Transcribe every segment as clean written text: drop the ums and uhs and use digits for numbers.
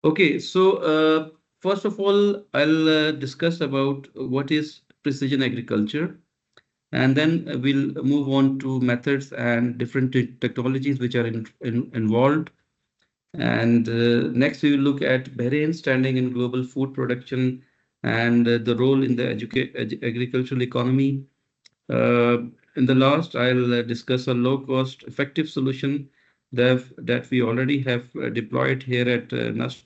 Okay, so first of all, I'll discuss about what is precision agriculture, and then we'll move on to methods and different technologies which are involved. And next, we will look at Bahrain's standing in global food production and the role in the agricultural economy. Uh, in the last, I'll discuss a low-cost, effective solution that we already have deployed here at Nast.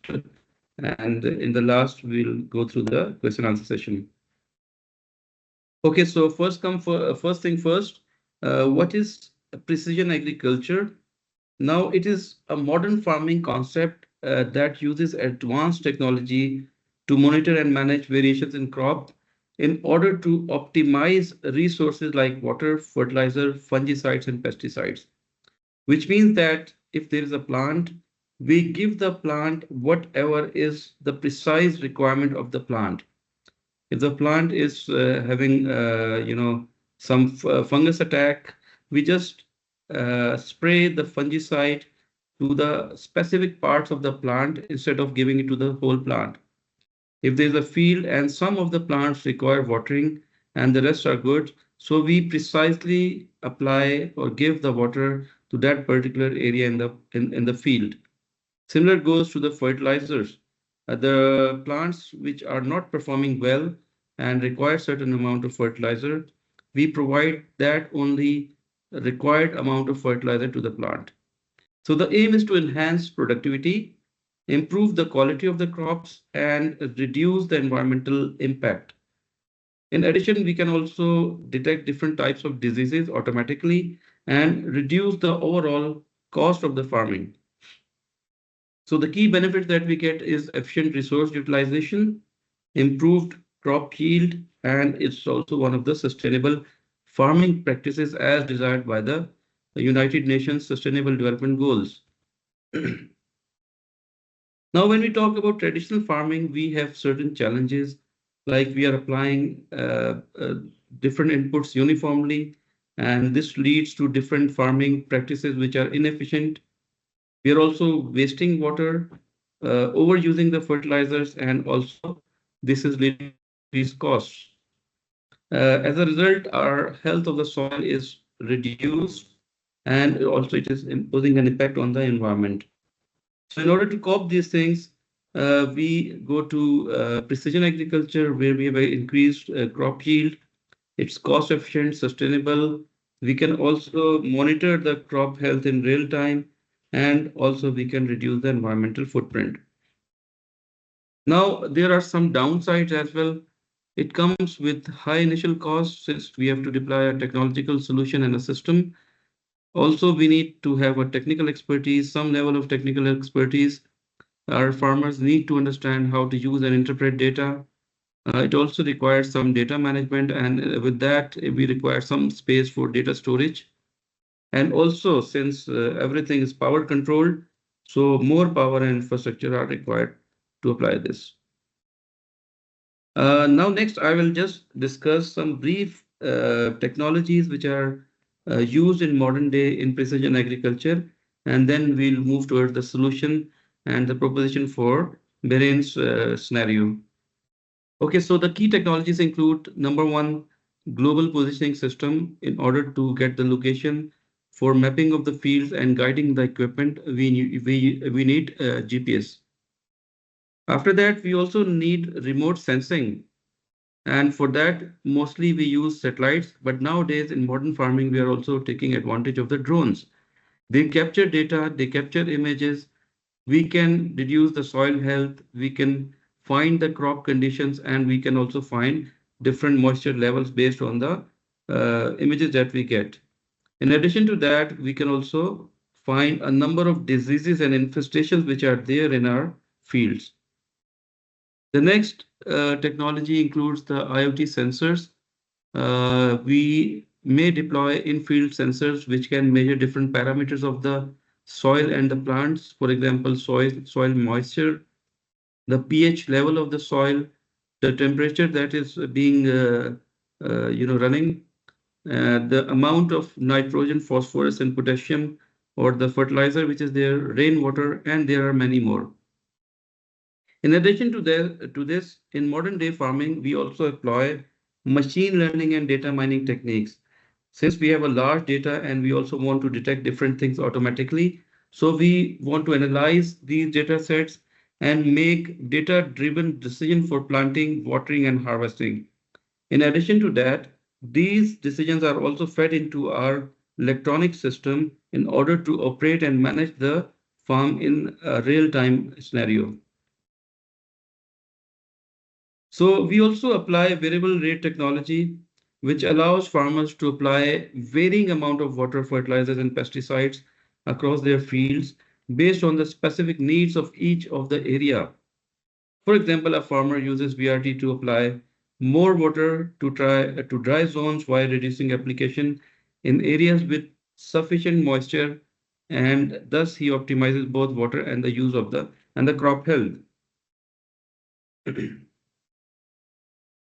And in the last, we'll go through the question answer session. Okay, so first thing first, what is precision agriculture? Now, it is a modern farming concept that uses advanced technology to monitor and manage variations in crop in order to optimize resources like water, fertilizer, fungicides, and pesticides. Which means that if there is a plant, we give the plant whatever is the precise requirement of the plant. If the plant is having, some fungus attack, we just spray the fungicide to the specific parts of the plant instead of giving it to the whole plant. If there's a field and some of the plants require watering and the rest are good, so we precisely apply or give the water to that particular area in the field. Similar goes to the fertilizers. The plants which are not performing well and require certain amount of fertilizer, we provide that only required amount of fertilizer to the plant. So the aim is to enhance productivity, improve the quality of the crops, and reduce the environmental impact. In addition, we can also detect different types of diseases automatically and reduce the overall cost of the farming. So the key benefits that we get is efficient resource utilization, improved crop yield, and it's also one of the sustainable farming practices as desired by the United Nations Sustainable Development Goals. Now, when we talk about traditional farming, we have certain challenges, like we are applying different inputs uniformly, and this leads to different farming practices which are inefficient. We are also wasting water, overusing the fertilizers, and also this is leading to increased costs. As a result, our health of the soil is reduced, and also it is imposing an impact on the environment. So in order to cope these things, we go to precision agriculture where we have an increased crop yield. It's cost efficient, sustainable. We can also monitor the crop health in real time, and also we can reduce the environmental footprint. Now, there are some downsides as well. It comes with high initial costs since we have to deploy a technological solution and a system. Also, we need to have a technical expertise, some level of technical expertise. Our farmers need to understand how to use and interpret data. It also requires some data management, and with that, we require some space for data storage. And also, since everything is power controlled, so more power and infrastructure are required to apply this. Now, next, I will just discuss some brief technologies which are used in modern day in precision agriculture, and then we'll move towards the solution and the proposition for Bahrain's scenario. Okay, so the key technologies include number one, global positioning system. In order to get the location for mapping of the fields and guiding the equipment, we need GPS. After that, we also need remote sensing. And for that, mostly we use satellites. But nowadays in modern farming, we are also taking advantage of the drones. They capture data, they capture images. We can reduce the soil health. We can find the crop conditions, and we can also find different moisture levels based on the images that we get. In addition to that, we can also find a number of diseases and infestations which are there in our fields. The next technology includes the IoT sensors. We may deploy in-field sensors which can measure different parameters of the soil and the plants. For example, soil moisture, the pH level of the soil, the temperature that is being running, the amount of nitrogen, phosphorus, and potassium, or the fertilizer which is there, rainwater, and there are many more. In addition to this, in modern day farming, we also employ machine learning and data mining techniques. Since we have a large data and we also want to detect different things automatically, so we want to analyze these data sets and make data-driven decision for planting, watering, and harvesting. In addition to that, these decisions are also fed into our electronic system in order to operate and manage the farm in a real-time scenario. So we also apply variable rate technology, which allows farmers to apply varying amount of water, fertilizers, and pesticides across their fields based on the specific needs of each of the area. For example, a farmer uses VRT to apply more water to dry zones while reducing application in areas with sufficient moisture, and thus he optimizes both water and the use of the crop health.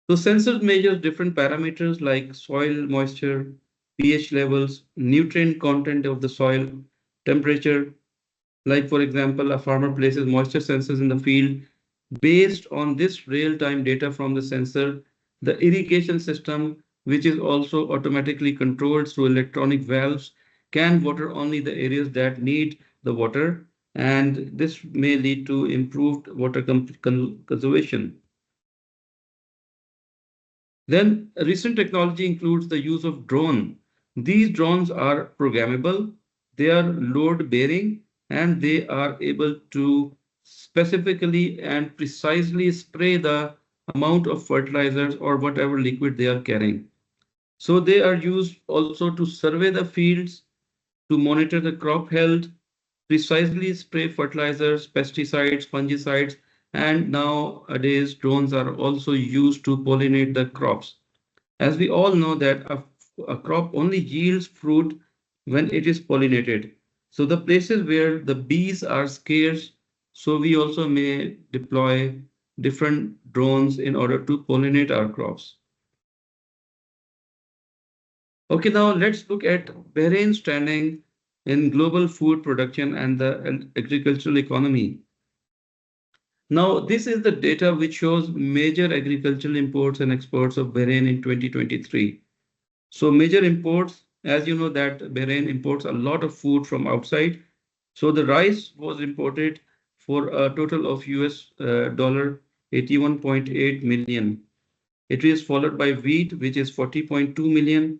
So sensors measure different parameters like soil moisture, pH levels, nutrient content of the soil, temperature. Like for example, a farmer places moisture sensors in the field. Based on this real-time data from the sensor, the irrigation system, which is also automatically controlled through electronic valves, can water only the areas that need the water, and this may lead to improved water conservation. Then recent technology includes the use of drone. These drones are programmable, they are load bearing, and they are able to specifically and precisely spray the amount of fertilizers or whatever liquid they are carrying. So they are used also to survey the fields, to monitor the crop health, precisely spray fertilizers, pesticides, fungicides, and nowadays drones are also used to pollinate the crops. As we all know that a crop only yields fruit when it is pollinated. So the places where the bees are scarce, so we also may deploy different drones in order to pollinate our crops. Okay, now let's look at Bahrain's standing in global food production and the agricultural economy. Now, this is the data which shows major agricultural imports and exports of Bahrain in 2023. So major imports, as you know that Bahrain imports a lot of food from outside. So the rice was imported for a total of US dollar 81.8 million. It is followed by wheat, which is 40.2 million,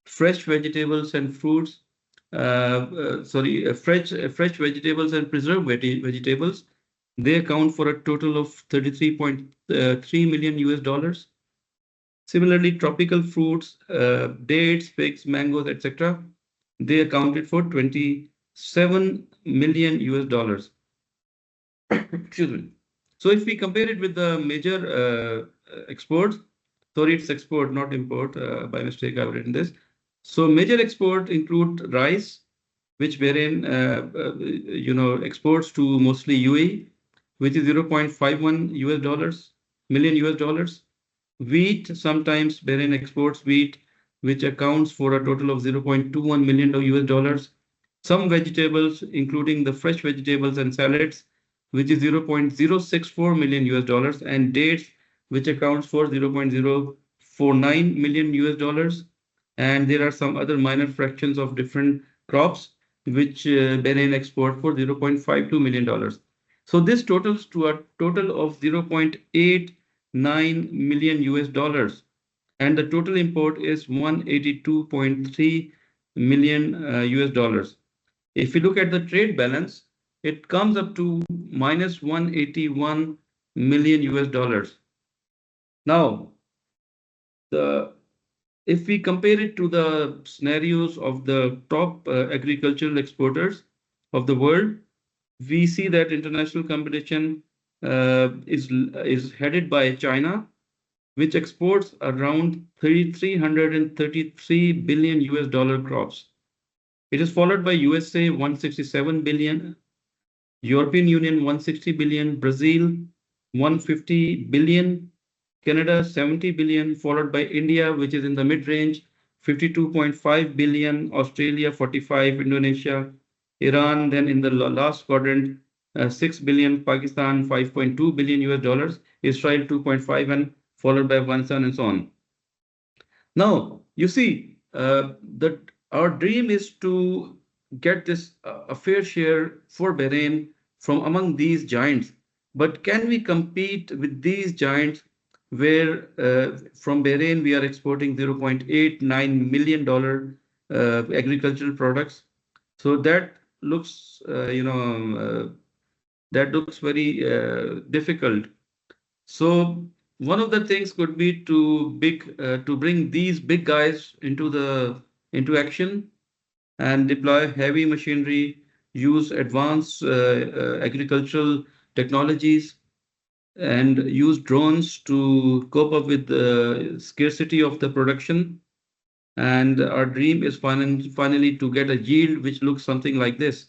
fresh vegetables and fruits, fresh vegetables and preserved vegetables. They account for a total of 33.3 million US dollars. Similarly, tropical fruits, dates, figs, mangoes, etc., they accounted for 27 million US dollars. Excuse me. So if we compare it with the major exports, sorry, it's export, not import. By mistake, I've written this. So major export include rice, which Bahrain, exports to mostly UAE, which is 0.51 US dollars, million US dollars. Wheat, sometimes Bahrain exports wheat, which accounts for a total of 0.21 million US dollars. Some vegetables, including the fresh vegetables and salads, which is 0.064 million US dollars, and dates, which accounts for 0.049 million US dollars. And there are some other minor fractions of different crops, which Bahrain export for 0.52 million dollars. So this totals to a total of 0.89 million US dollars, and the total import is 182.3 million US dollars. If you look at the trade balance, it comes up to minus 181 million US dollars. Now, if we compare it to the scenarios of the top agricultural exporters of the world, we see that international competition is headed by China, which exports around 333 billion US dollar crops. It is followed by USA 167 billion, European Union 160 billion, Brazil 150 billion, Canada 70 billion, followed by India, which is in the mid-range, 52.5 billion, Australia 45, Indonesia, Iran, then in the last quadrant, 6 billion, Pakistan 5.2 billion US dollars, Israel 2.5, and followed by 1.7 and so on. Now, you see, that our dream is to get this a fair share for Bahrain from among these giants. But can we compete with these giants where from Bahrain we are exporting $0.89 million agricultural products? So that looks very difficult. So one of the things could be to bring these big guys into action and deploy heavy machinery, use advanced agricultural technologies, and use drones to cope up with the scarcity of the production. And our dream is finally to get a yield which looks something like this.